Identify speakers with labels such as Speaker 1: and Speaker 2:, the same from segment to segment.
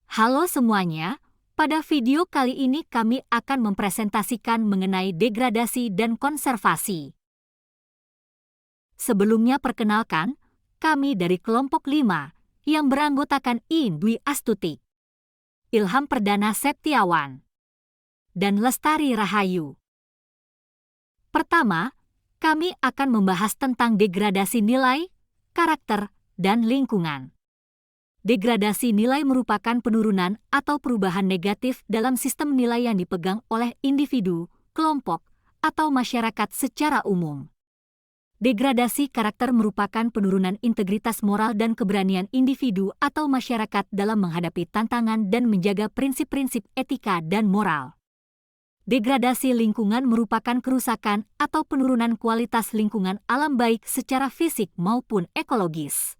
Speaker 1: Halo semuanya, pada video kali ini kami akan mempresentasikan mengenai degradasi dan konservasi. Sebelumnya perkenalkan, kami dari kelompok 5 yang beranggotakan Dwi Astuti, Ilham Perdana Septiawan, dan Lestari Rahayu. Pertama, kami akan membahas tentang degradasi nilai, karakter, dan lingkungan. Degradasi nilai merupakan penurunan atau perubahan negatif dalam sistem nilai yang dipegang oleh individu, kelompok, atau masyarakat secara umum. Degradasi karakter merupakan penurunan integritas moral dan keberanian individu atau masyarakat dalam menghadapi tantangan dan menjaga prinsip-prinsip etika dan moral. Degradasi lingkungan merupakan kerusakan atau penurunan kualitas lingkungan alam baik secara fisik maupun ekologis.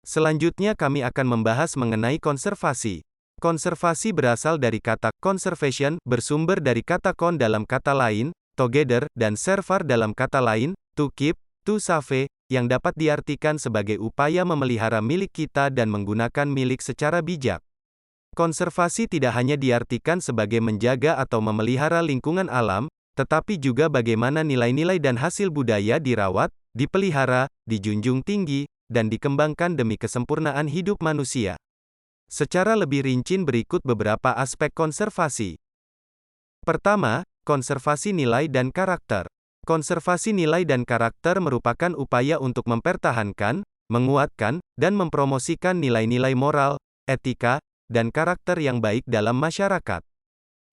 Speaker 2: Selanjutnya kami akan membahas mengenai konservasi. Konservasi berasal dari kata conservation, bersumber dari kata kon dalam kata lain, together, dan servar dalam kata lain, to keep, to save, yang dapat diartikan sebagai upaya memelihara milik kita dan menggunakan milik secara bijak. Konservasi tidak hanya diartikan sebagai menjaga atau memelihara lingkungan alam, tetapi juga bagaimana nilai-nilai dan hasil budaya dirawat, dipelihara, dijunjung tinggi, dan dikembangkan demi kesempurnaan hidup manusia. Secara lebih rinci berikut beberapa aspek konservasi. Pertama, konservasi nilai dan karakter. Konservasi nilai dan karakter merupakan upaya untuk mempertahankan, menguatkan, dan mempromosikan nilai-nilai moral, etika, dan karakter yang baik dalam masyarakat.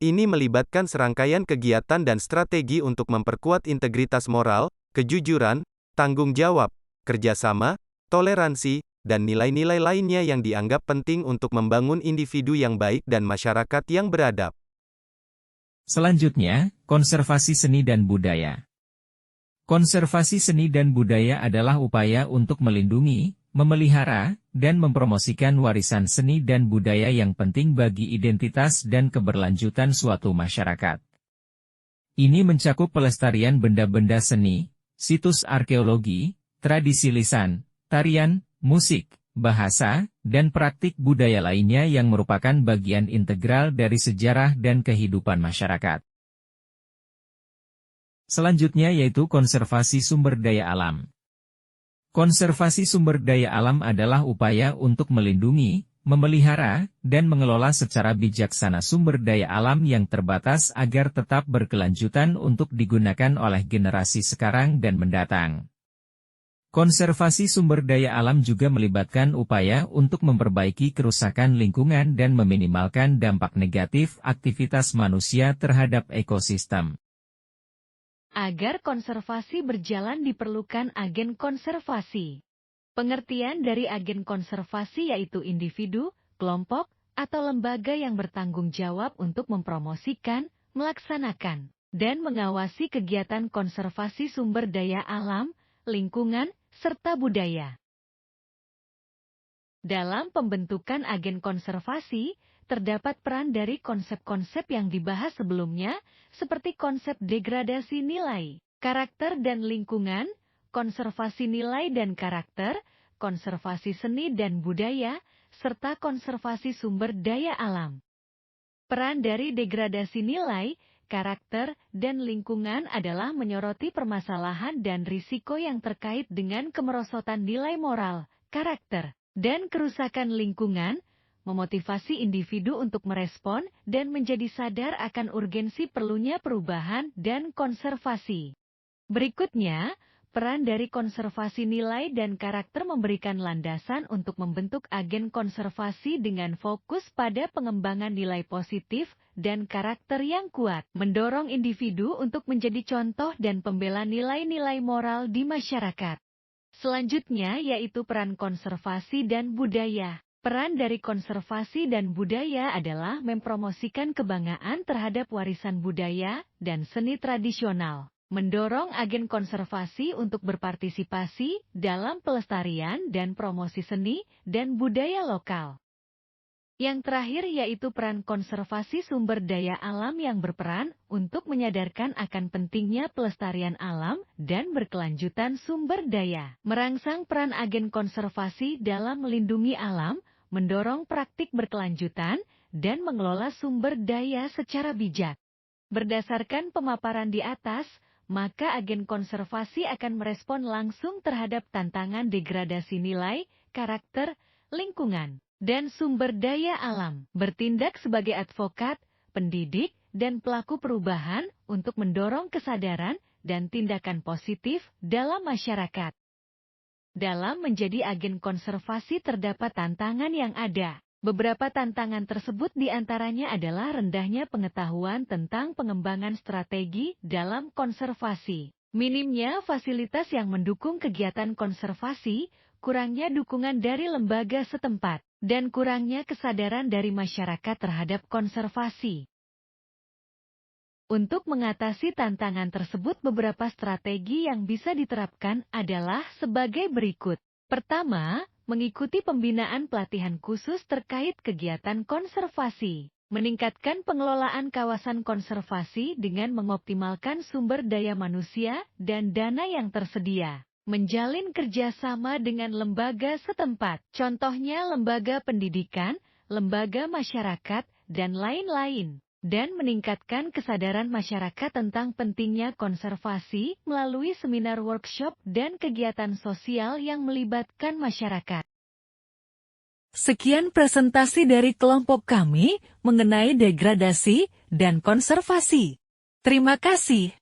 Speaker 2: Ini melibatkan serangkaian kegiatan dan strategi untuk memperkuat integritas moral, kejujuran, tanggung jawab, kerjasama, toleransi, dan nilai-nilai lainnya yang dianggap penting untuk membangun individu yang baik dan masyarakat yang beradab.
Speaker 3: Selanjutnya, konservasi seni dan budaya. Konservasi seni dan budaya adalah upaya untuk melindungi, memelihara, dan mempromosikan warisan seni dan budaya yang penting bagi identitas dan keberlanjutan suatu masyarakat. Ini mencakup pelestarian benda-benda seni, situs arkeologi, tradisi lisan, tarian, musik, bahasa, dan praktik budaya lainnya yang merupakan bagian integral dari sejarah dan kehidupan masyarakat. Selanjutnya yaitu konservasi sumber daya alam. Konservasi sumber daya alam adalah upaya untuk melindungi, memelihara, dan mengelola secara bijaksana sumber daya alam yang terbatas agar tetap berkelanjutan untuk digunakan oleh generasi sekarang dan mendatang. Konservasi sumber daya alam juga melibatkan upaya untuk memperbaiki kerusakan lingkungan dan meminimalkan dampak negatif aktivitas manusia terhadap ekosistem.
Speaker 4: Agar konservasi berjalan diperlukan agen konservasi. Pengertian dari agen konservasi yaitu individu, kelompok, atau lembaga yang bertanggung jawab untuk mempromosikan, melaksanakan, dan mengawasi kegiatan konservasi sumber daya alam, lingkungan, serta budaya. Dalam pembentukan agen konservasi, terdapat peran dari konsep-konsep yang dibahas sebelumnya, seperti konsep degradasi nilai, karakter dan lingkungan, konservasi nilai dan karakter, konservasi seni dan budaya, serta konservasi sumber daya alam. Peran dari degradasi nilai, karakter, dan lingkungan adalah menyoroti permasalahan dan risiko yang terkait dengan kemerosotan nilai moral, karakter, dan kerusakan lingkungan, memotivasi individu untuk merespon dan menjadi sadar akan urgensi perlunya perubahan dan konservasi. Berikutnya, peran dari konservasi nilai dan karakter memberikan landasan untuk membentuk agen konservasi dengan fokus pada pengembangan nilai positif dan karakter yang kuat, mendorong individu untuk menjadi contoh dan pembela nilai-nilai moral di masyarakat. Selanjutnya yaitu peran konservasi dan budaya. Peran dari konservasi dan budaya adalah mempromosikan kebanggaan terhadap warisan budaya dan seni tradisional, mendorong agen konservasi untuk berpartisipasi dalam pelestarian dan promosi seni dan budaya lokal. Yang terakhir yaitu peran konservasi sumber daya alam yang berperan untuk menyadarkan akan pentingnya pelestarian alam dan berkelanjutan sumber daya. Merangsang peran agen konservasi dalam melindungi alam, mendorong praktik berkelanjutan, dan mengelola sumber daya secara bijak. Berdasarkan pemaparan di atas, maka agen konservasi akan merespon langsung terhadap tantangan degradasi nilai, karakter, lingkungan, dan sumber daya alam. Bertindak sebagai advokat, pendidik, dan pelaku perubahan untuk mendorong kesadaran dan tindakan positif dalam masyarakat. Dalam menjadi agen konservasi terdapat tantangan yang ada. Beberapa tantangan tersebut diantaranya adalah rendahnya pengetahuan tentang pengembangan strategi dalam konservasi, minimnya fasilitas yang mendukung kegiatan konservasi, kurangnya dukungan dari lembaga setempat, dan kurangnya kesadaran dari masyarakat terhadap konservasi. Untuk mengatasi tantangan tersebut, beberapa strategi yang bisa diterapkan adalah sebagai berikut. Pertama, mengikuti pembinaan pelatihan khusus terkait kegiatan konservasi. Meningkatkan pengelolaan kawasan konservasi dengan mengoptimalkan sumber daya manusia dan dana yang tersedia. Menjalin kerjasama dengan lembaga setempat, contohnya lembaga pendidikan, lembaga masyarakat, dan lain-lain. Dan meningkatkan kesadaran masyarakat tentang pentingnya konservasi melalui seminar workshop dan kegiatan sosial yang melibatkan masyarakat.
Speaker 5: Sekian presentasi dari kelompok kami mengenai degradasi dan konservasi. Terima kasih.